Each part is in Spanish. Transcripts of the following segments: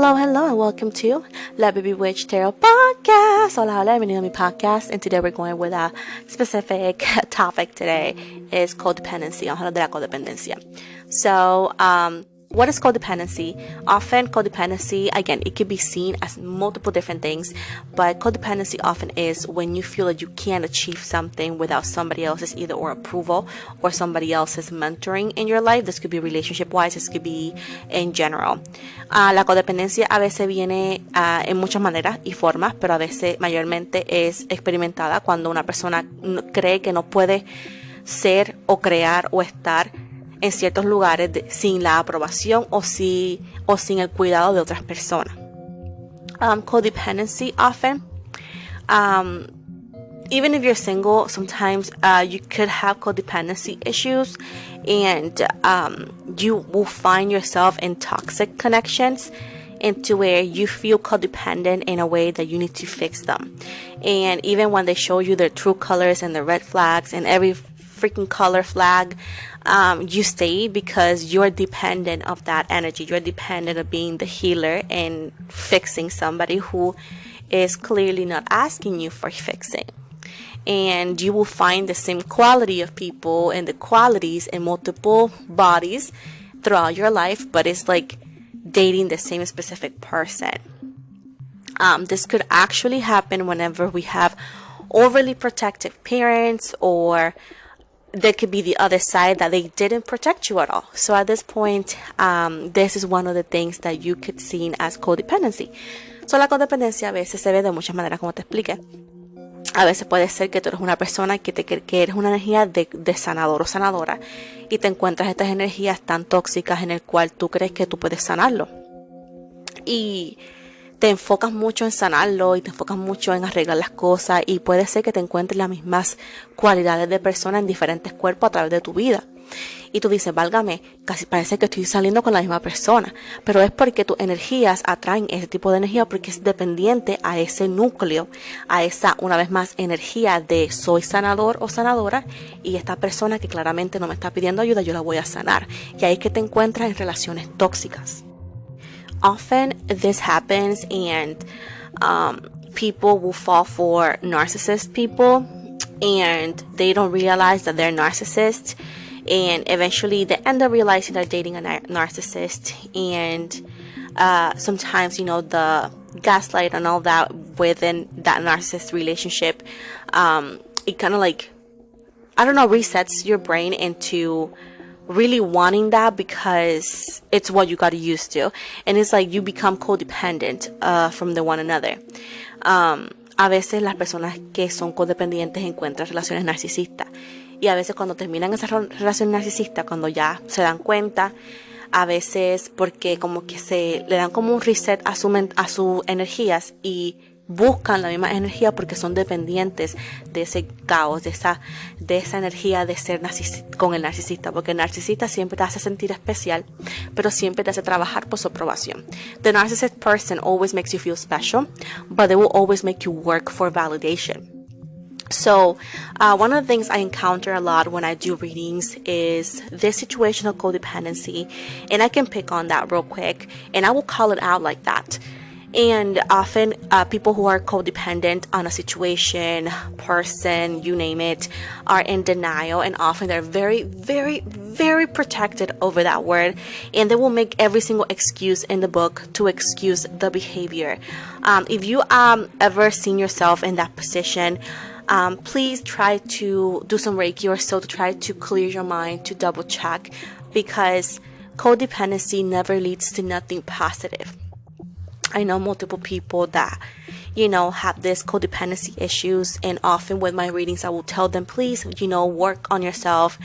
Hello, and welcome to Let Me Be Witch Tarot Podcast. Hola, bienvenido a mi podcast. And today we're going with a specific topic today is codependency. Vamos a hablar de la codependencia. So, what is codependency? Often codependency, again, it can be seen as multiple different things, but codependency often is when you feel that you can't achieve something without somebody else's either or approval or somebody else's mentoring in your life. This could be relationship-wise, this could be in general. La codependencia a veces viene en muchas maneras y formas, pero a veces mayormente es experimentada cuando una persona cree que no puede ser o crear o estar en ciertos lugares sin la aprobación o sin el cuidado de otras personas. Codependency often, even if you're single, sometimes you could have codependency issues, and you will find yourself in toxic connections into where you feel codependent in a way that you need to fix them. And even when they show you their true colors and the red flags and every freaking color flag, you stay because you're dependent of that energy. You're dependent of being the healer and fixing somebody who is clearly not asking you for fixing. And you will find the same quality of people and the qualities in multiple bodies throughout your life, but it's like dating the same specific person. This could actually happen whenever we have overly protective parents, or there could be the other side that they didn't protect you at all. So at this point, this is one of the things that you could see as codependency. So la codependencia a veces se ve de muchas maneras, como te expliqué. A veces puede ser que tú eres una persona que eres una energía de sanador o sanadora y te encuentras estas energías tan tóxicas en el cual tú crees que tú puedes sanarlo. Y te enfocas mucho en sanarlo y te enfocas mucho en arreglar las cosas, y puede ser que te encuentres las mismas cualidades de persona en diferentes cuerpos a través de tu vida. Y tú dices, válgame, casi parece que estoy saliendo con la misma persona. Pero es porque tus energías atraen ese tipo de energía, porque es dependiente a ese núcleo, a esa, una vez más, energía de soy sanador o sanadora, y esta persona que claramente no me está pidiendo ayuda, yo la voy a sanar. Y ahí es que te encuentras en relaciones tóxicas. Often this happens, and people will fall for narcissist people, and they don't realize that they're narcissists. And eventually they end up realizing they're dating a narcissist. And sometimes, the gaslight and all that within that narcissist relationship, it kind of resets your brain into really wanting that because it's what you got used to. And it's like you become codependent from the one another. A veces las personas que son codependientes encuentran relaciones narcisistas. Y a veces cuando terminan esa relación narcisista, cuando ya se dan cuenta, a veces porque como que se le dan como un reset a sus energías y buscan la misma energía porque son dependientes de ese caos, de esa energía de ser con el narcisista, porque el narcisista siempre te hace sentir especial, pero siempre te hace trabajar por su aprobación. The narcissist person always makes you feel special, but they will always make you work for validation. So one of the things I encounter a lot when I do readings is this situational codependency, and I can pick on that real quick, and I will call it out like that. And often people who are codependent on a situation, person, you name it, are in denial, and often they're very, very, very protected over that word, and they will make every single excuse in the book to excuse the behavior. If you ever seen yourself in that position, please try to do some Reiki or so to try to clear your mind, to double check, because codependency never leads to nothing positive. I know multiple people that, have this codependency issues, and often with my readings, I will tell them, please, work on yourself,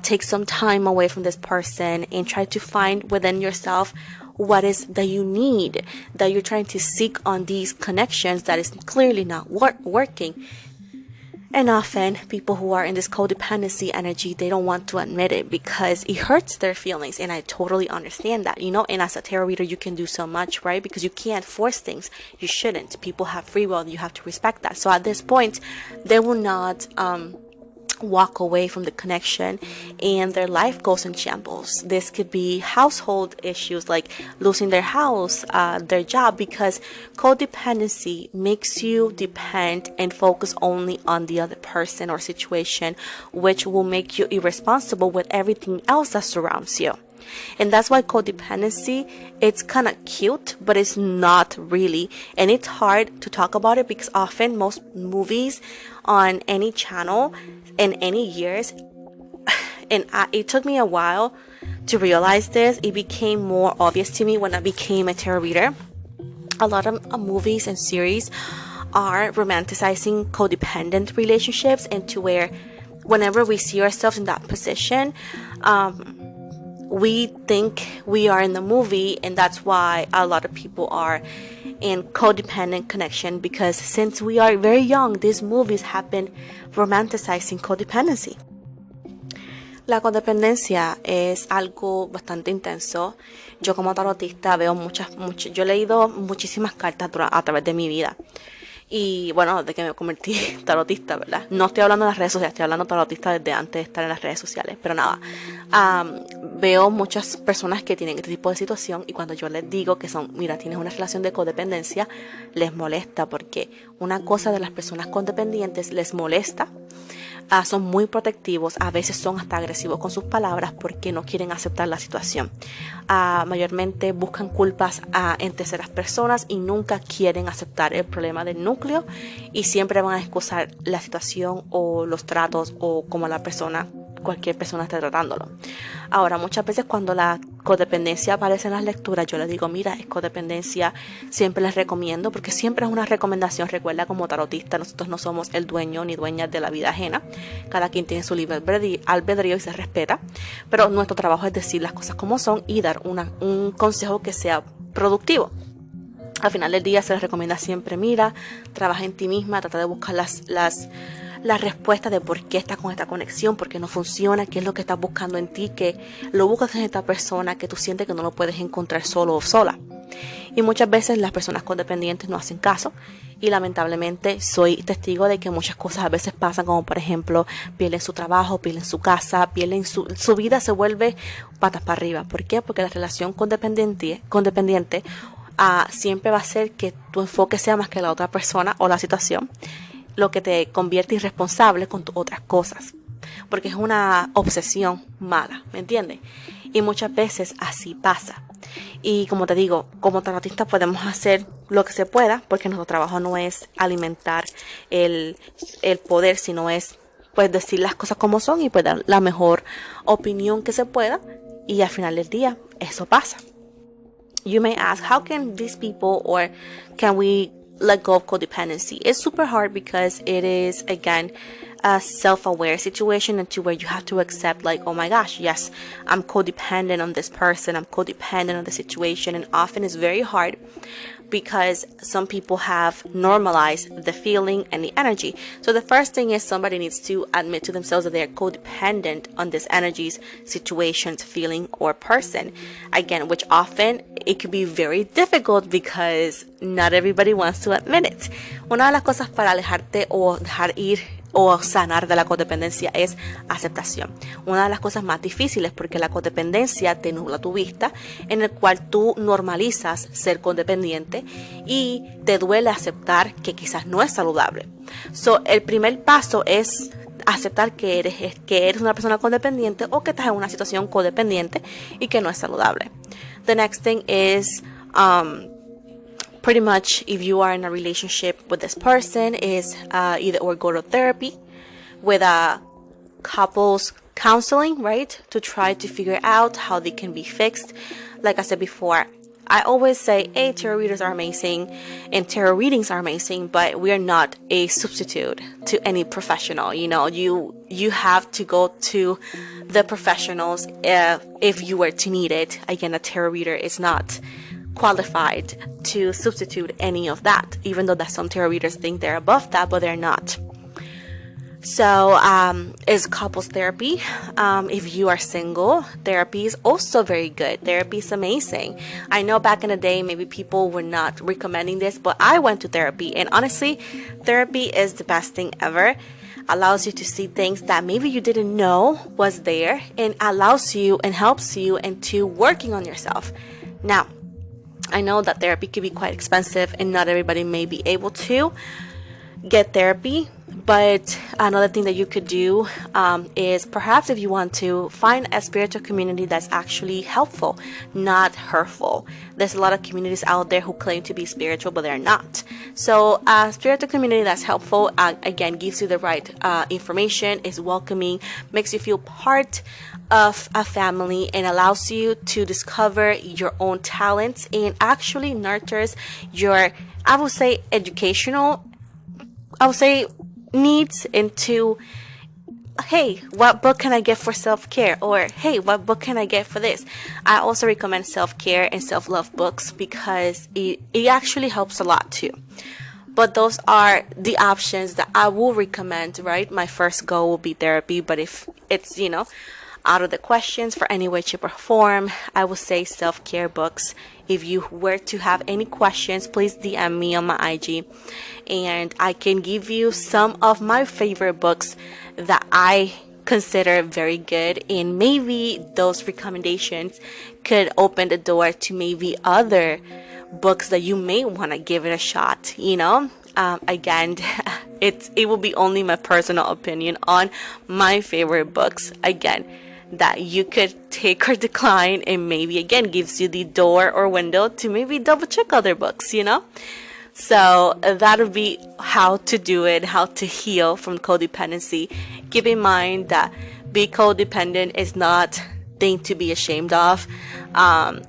take some time away from this person, and try to find within yourself what is that you need, that you're trying to seek on these connections that is clearly not working. And often people who are in this codependency energy, they don't want to admit it because it hurts their feelings. And I totally understand that, and as a tarot reader, you can do so much, right? Because you can't force things. You shouldn't. People have free will. You have to respect that. So at this point, they will not walk away from the connection and their life goes in shambles. This could be household issues like losing their house, their job, because codependency makes you depend and focus only on the other person or situation, which will make you irresponsible with everything else that surrounds you. And that's why codependency, it's kind of cute, but it's not really. And it's hard to talk about it because often most movies on any channel in any years, and it took me a while to realize this. It became more obvious to me when I became a tarot reader. A lot of movies and series are romanticizing codependent relationships, and to where whenever we see ourselves in that position, we think we are in the movie, and that's why a lot of people are in codependent connection, because since we are very young, these movies have been romanticizing codependency. La codependencia es algo bastante intenso. Yo como tarotista veo yo he leído muchísimas cartas a través de mi vida. Y bueno, de que me convertí tarotista, ¿verdad? No estoy hablando de las redes sociales, estoy hablando tarotista desde antes de estar en las redes sociales. Pero nada, veo muchas personas que tienen este tipo de situación, y cuando yo les digo que mira, tienes una relación de codependencia, les molesta, porque una cosa de las personas codependientes les molesta. Son muy protectivos, a veces son hasta agresivos con sus palabras porque no quieren aceptar la situación. Mayormente buscan culpas en terceras personas y nunca quieren aceptar el problema del núcleo, y siempre van a excusar la situación o los tratos o como cualquier persona esté tratándolo. Ahora, muchas veces cuando la codependencia aparece en las lecturas, yo les digo, mira, es codependencia, siempre les recomiendo, porque siempre es una recomendación. Recuerda, como tarotista, nosotros no somos el dueño ni dueñas de la vida ajena. Cada quien tiene su libre albedrío y se respeta, pero nuestro trabajo es decir las cosas como son y dar un consejo que sea productivo. Al final del día se les recomienda siempre, mira, trabaja en ti misma, trata de buscar las respuestas de por qué estás con esta conexión, por qué no funciona, qué es lo que estás buscando en ti, que lo buscas en esta persona que tú sientes que no lo puedes encontrar solo o sola. Y muchas veces las personas codependientes no hacen caso, y lamentablemente soy testigo de que muchas cosas a veces pasan, como por ejemplo pierden su trabajo, pierden su casa, pierden su vida, se vuelve patas para arriba. ¿Por qué? Porque la relación codependiente siempre va a hacer que tu enfoque sea más que la otra persona o la situación, lo que te convierte irresponsable con tus otras cosas, porque es una obsesión mala, ¿me entiendes? Y muchas veces así pasa. Y como te digo, como tarotista podemos hacer lo que se pueda, porque nuestro trabajo no es alimentar el poder, sino es pues decir las cosas como son y pues dar la mejor opinión que se pueda, y al final del día eso pasa. You may ask, how can these people, or can we let go of codependency? It's super hard because it is, again, a self-aware situation, and to where you have to accept, like, oh my gosh, yes, I'm codependent on this person, I'm codependent on the situation. And often it's very hard because some people have normalized the feeling and the energy. So the first thing is somebody needs to admit to themselves that they are codependent on this energies, situations, feeling, or person. Again, which often it could be very difficult because not everybody wants to admit it. Una de las cosas para alejarte o dejar ir o sanar de la codependencia es aceptación. Una de las cosas más difíciles, porque la codependencia te nubla tu vista, en el cual tú normalizas ser codependiente y te duele aceptar que quizás no es saludable. So, el primer paso es aceptar que eres una persona codependiente, o que estás en una situación codependiente y que no es saludable. The next thing is pretty much, if you are in a relationship with this person, is either or go to therapy with a couples counseling, right? To try to figure out how they can be fixed. Like I said before, I always say, hey, tarot readers are amazing and tarot readings are amazing, but we are not a substitute to any professional. You know, you have to go to the professionals if you were to need it. Again, a tarot reader is not qualified to substitute any of that, even though that some tarot readers think they're above that, but they're not. So is couples therapy. If you are single, therapy is also very good. Therapy is amazing. I know back in the day, maybe people were not recommending this, but I went to therapy, and honestly, therapy is the best thing ever. allows you to see things that maybe you didn't know was there, and allows you and helps you into working on yourself. Now, I know that therapy can be quite expensive and not everybody may be able to get therapy, but another thing that you could do is perhaps if you want to find a spiritual community that's actually helpful, not hurtful. There's a lot of communities out there who claim to be spiritual, but they're not. So a spiritual community that's helpful, again, gives you the right information, is welcoming, makes you feel part of a family, and allows you to discover your own talents, and actually nurtures your, I would say, needs into, hey, what book can I get for self-care? Or, hey, what book can I get for this? I also recommend self-care and self-love books because it actually helps a lot too. But those are the options that I will recommend, right? My first goal will be therapy, but if it's, out of the questions for any way, shape, or form, I would say self-care books. If you were to have any questions, please DM me on my IG, and I can give you some of my favorite books that I consider very good, and maybe those recommendations could open the door to maybe other books that you may want to give it a shot. Again, it will be only my personal opinion on my favorite books, again, that you could take or decline, and maybe again gives you the door or window to maybe double check other books. So that would be how to do it, how to heal from codependency. Keep in mind that being codependent is not thing to be ashamed of.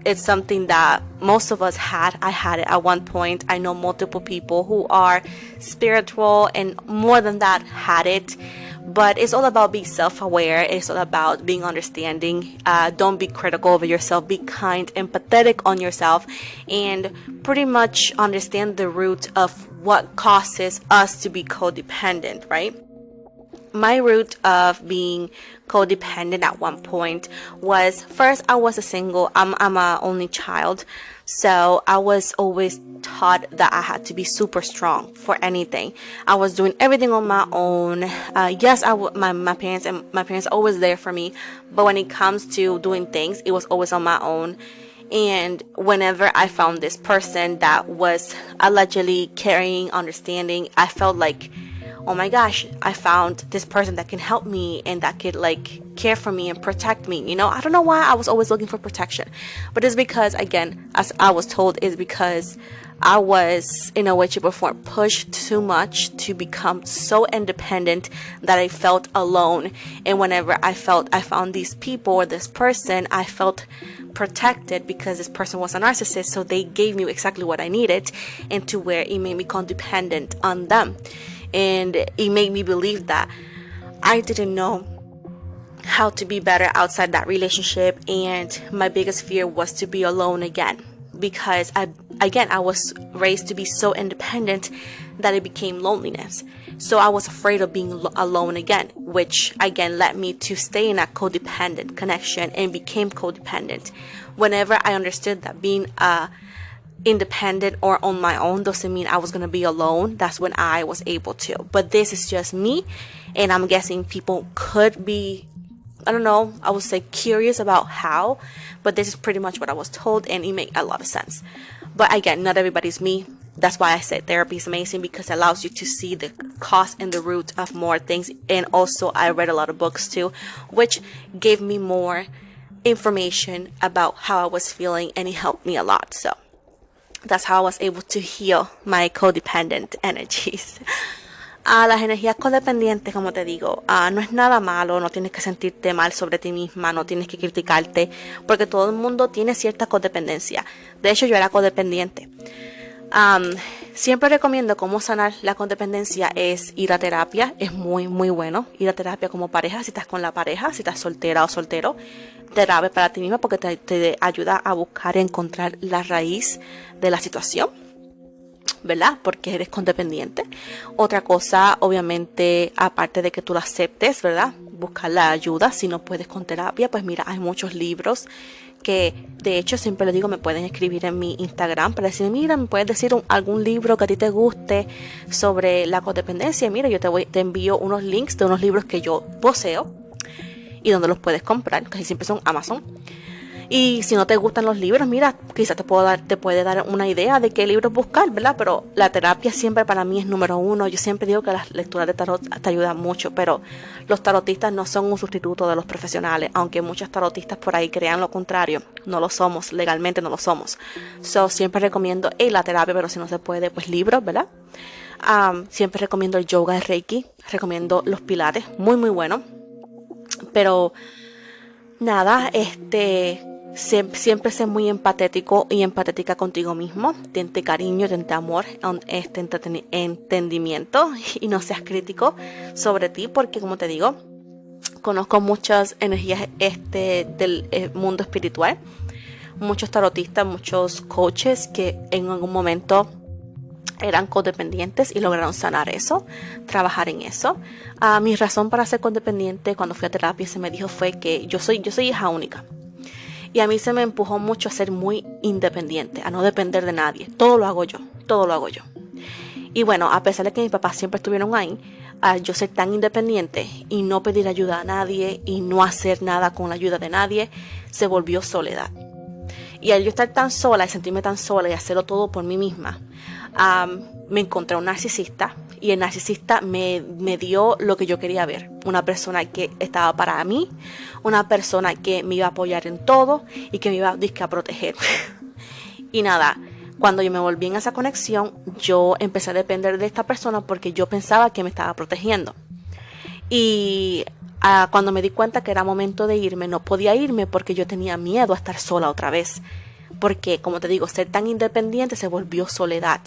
It's something that most of us had. I had it at one point. I know multiple people who are spiritual and more than that had it. But it's all about being self-aware. It's all about being understanding. Don't be critical of yourself. Be kind, empathetic on yourself, and pretty much understand the root of what causes us to be codependent, right? My root of being codependent at one point was, first, I was I'm a only child, so I was always taught that I had to be super strong for anything. I was doing everything on my own. Yes, my parents always there for me, but when it comes to doing things, it was always on my own. And whenever I found this person that was allegedly caring, understanding, I felt like, oh my gosh, I found this person that can help me and that could care for me and protect me. I don't know why I was always looking for protection, but it's because, again, as I was told, is because I was in a way, shape, or form pushed too much to become so independent that I felt alone. And whenever I found these people or this person, I felt protected because this person was a narcissist, so they gave me exactly what I needed, and to where it made me codependent on them. And it made me believe that I didn't know how to be better outside that relationship. And my biggest fear was to be alone again, because I was raised to be so independent that it became loneliness. So I was afraid of being alone again, which again led me to stay in a codependent connection and became codependent. Whenever I understood that being independent or on my own doesn't mean I was going to be alone, that's when I was able to. But this is just me, and I'm guessing people could be, I don't know, I would say curious about how, but this is pretty much what I was told, and it made a lot of sense. But again, not everybody's me. That's why I said therapy is amazing, because it allows you to see the cause and the root of more things. And also I read a lot of books too, which gave me more information about how I was feeling, and it helped me a lot. So that's how I was able to heal my codependent energies. Las energías codependientes, como te digo, no es nada malo, no tienes que sentirte mal sobre ti misma, no tienes que criticarte, porque todo el mundo tiene cierta codependencia. De hecho, yo era codependiente. Siempre recomiendo cómo sanar la codependencia es ir a terapia. Es muy, muy bueno ir a terapia como pareja, si estás con la pareja, si estás soltera o soltero. Terapia para ti misma, porque te ayuda a buscar y encontrar la raíz de la situación, ¿verdad? Porque eres codependiente. Otra cosa, obviamente, aparte de que tú la aceptes, ¿verdad? Buscar la ayuda. Si no puedes con terapia, pues mira, hay muchos libros que de hecho siempre les digo, me pueden escribir en mi Instagram para decirme, mira, me puedes decir algún libro que a ti te guste sobre la codependencia. Mira, yo te envío unos links de unos libros que yo poseo y donde los puedes comprar, casi siempre son Amazon. Y si no te gustan los libros, mira, quizás te puede dar una idea de qué libros buscar, ¿verdad? Pero la terapia siempre para mí es número uno. Yo siempre digo que las lecturas de tarot te ayudan mucho, pero los tarotistas no son un sustituto de los profesionales, aunque muchos tarotistas por ahí crean lo contrario. No lo somos, legalmente no lo somos. Siempre recomiendo la terapia, pero si no se puede, pues libros, ¿verdad? Siempre recomiendo el yoga, el reiki, recomiendo los pilates, muy muy bueno. Pero nada, siempre sé muy empatético y empatética contigo mismo. Tente cariño, tente amor, entendimiento y no seas crítico sobre ti, porque como te digo, conozco muchas energías del mundo espiritual, muchos tarotistas, muchos coaches que en algún momento eran codependientes y lograron sanar eso, trabajar en eso. Mi razón para ser codependiente cuando fui a terapia se me dijo fue que yo soy hija única. Y a mí se me empujó mucho a ser muy independiente, a no depender de nadie. Todo lo hago yo. Y bueno, a pesar de que mis papás siempre estuvieron ahí, yo ser tan independiente y no pedir ayuda a nadie y no hacer nada con la ayuda de nadie, se volvió soledad. Y al yo estar tan sola y sentirme tan sola y hacerlo todo por mí misma, me encontré un narcisista. Y el narcisista me dio lo que yo quería ver. Una persona que estaba para mí, una persona que me iba a apoyar en todo y que me iba a proteger. Y nada, cuando yo me volví en esa conexión, yo empecé a depender de esta persona porque yo pensaba que me estaba protegiendo. Y cuando me di cuenta que era momento de irme, no podía irme porque yo tenía miedo a estar sola otra vez. Porque, como te digo, ser tan independiente se volvió soledad.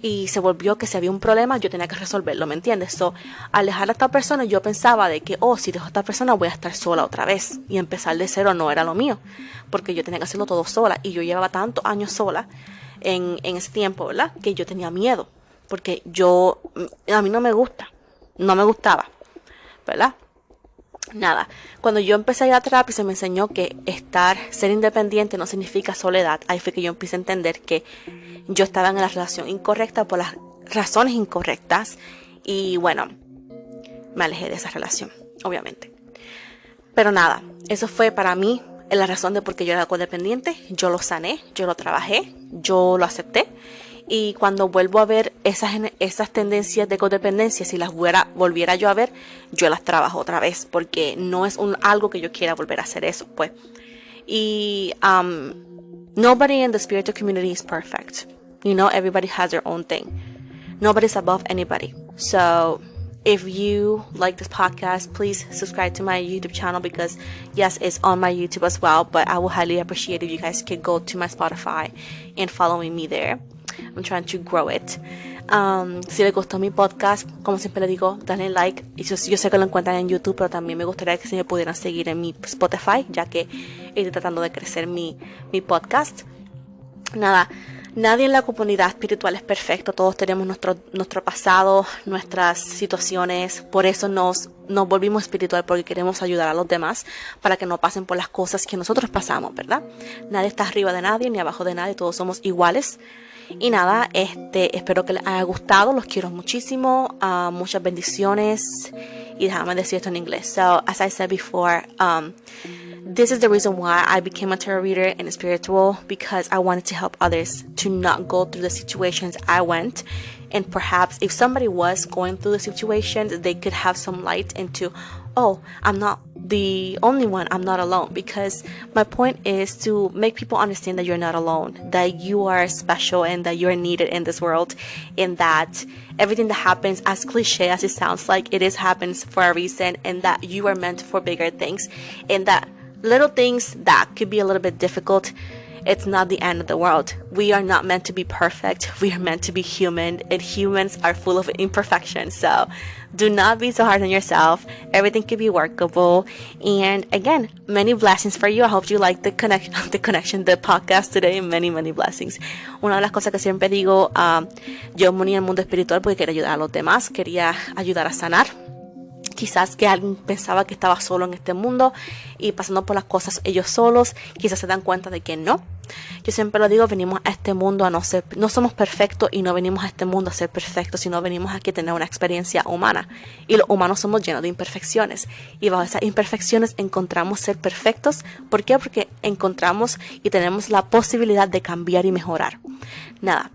Y se volvió que si había un problema yo tenía que resolverlo, ¿me entiendes? Al dejar a esta persona yo pensaba de que, si dejo a esta persona voy a estar sola otra vez. Y empezar de cero no era lo mío, porque yo tenía que hacerlo todo sola. Y yo llevaba tantos años sola en ese tiempo, ¿verdad? Que yo tenía miedo, porque a mí no me gustaba, ¿verdad? Nada, cuando yo empecé a ir a terapia se me enseñó que ser independiente no significa soledad. Ahí fue que yo empecé a entender que yo estaba en la relación incorrecta por las razones incorrectas. Y bueno, me alejé de esa relación, obviamente. Pero nada, eso fue para mí la razón de por qué yo era codependiente. Yo lo sané, yo lo trabajé, yo lo acepté. Y cuando vuelvo a ver esas tendencias de codependencia, si las volviera yo a ver, yo las trabajo otra vez, porque no es algo que yo quiera volver a hacer eso, pues. Y nobody in the spiritual community is perfect. You know, everybody has their own thing. Nobody's above anybody. So if you like this podcast, please subscribe to my YouTube channel, because yes, it's on my YouTube as well, but I will highly appreciate if you guys could go to my Spotify and following me there. I'm trying to grow it. Si les gustó mi podcast, como siempre les digo, dale like. Yo sé que lo encuentran en YouTube, pero también me gustaría que se me pudieran seguir en mi Spotify, ya que estoy tratando de crecer mi podcast. Nada, nadie en la comunidad espiritual es perfecto. Todos tenemos nuestro pasado, nuestras situaciones. Por eso nos volvimos espiritual, porque queremos ayudar a los demás para que no pasen por las cosas que nosotros pasamos, ¿verdad? Nadie está arriba de nadie ni abajo de nadie. Todos somos iguales. Y nada, espero que les haya gustado. Los quiero muchísimo. Muchas bendiciones. Y déjame decir esto en inglés. So, as I said before, this is the reason why I became a tarot reader and a spiritual, because I wanted to help others to not go through the situations I went. And perhaps if somebody was going through the situations, they could have some light into, I'm not the only one, I'm not alone. Because my point is to make people understand that you're not alone, that you are special and that you're needed in this world, and that everything that happens, as cliche as it sounds like, happens for a reason, and that you are meant for bigger things, and that little things that could be a little bit difficult, it's not the end of the world. We are not meant to be perfect. We are meant to be human, and humans are full of imperfections. So do not be so hard on yourself. Everything can be workable. And again, many blessings for you. I hope you like the podcast today. Many, many blessings. Una de las cosas que siempre digo, yo me uní al mundo espiritual porque quería ayudar a los demás. Quería ayudar a sanar. Quizás que alguien pensaba que estaba solo en este mundo y pasando por las cosas ellos solos, quizás se dan cuenta de que no. Yo siempre lo digo, venimos a este mundo a no somos perfectos y no venimos a este mundo a ser perfectos, sino venimos aquí a tener una experiencia humana. Y los humanos somos llenos de imperfecciones. Y bajo esas imperfecciones encontramos ser perfectos. ¿Por qué? Porque encontramos y tenemos la posibilidad de cambiar y mejorar. Nada.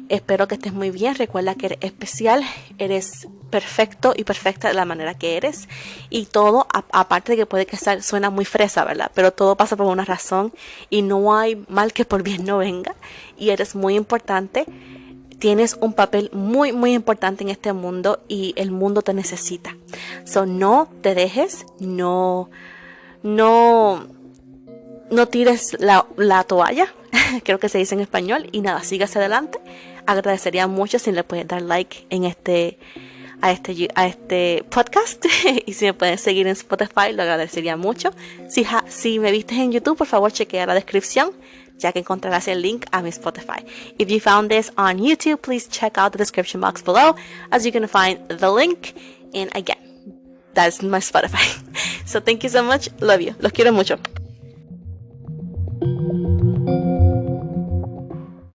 Espero que estés muy bien. Recuerda que eres especial, eres perfecto y perfecta de la manera que eres. Y todo, aparte de que puede que suena muy fresa, ¿verdad? Pero todo pasa por una razón y no hay mal que por bien no venga. Y eres muy importante. Tienes un papel muy, muy importante en este mundo y el mundo te necesita. So, no te dejes, no tires la toalla. Creo que se dice en español. Y nada, sigas adelante. Agradecería mucho si le puedes dar like en a este podcast. Y si me pueden seguir en Spotify, lo agradecería mucho. Si me vistes en YouTube, por favor chequea la descripción, ya que encontrarás el link a mi Spotify. If you found this on YouTube, please check out the description box below, as you're going to find the link. And again, that's my Spotify. So thank you so much. Love you. Los quiero mucho.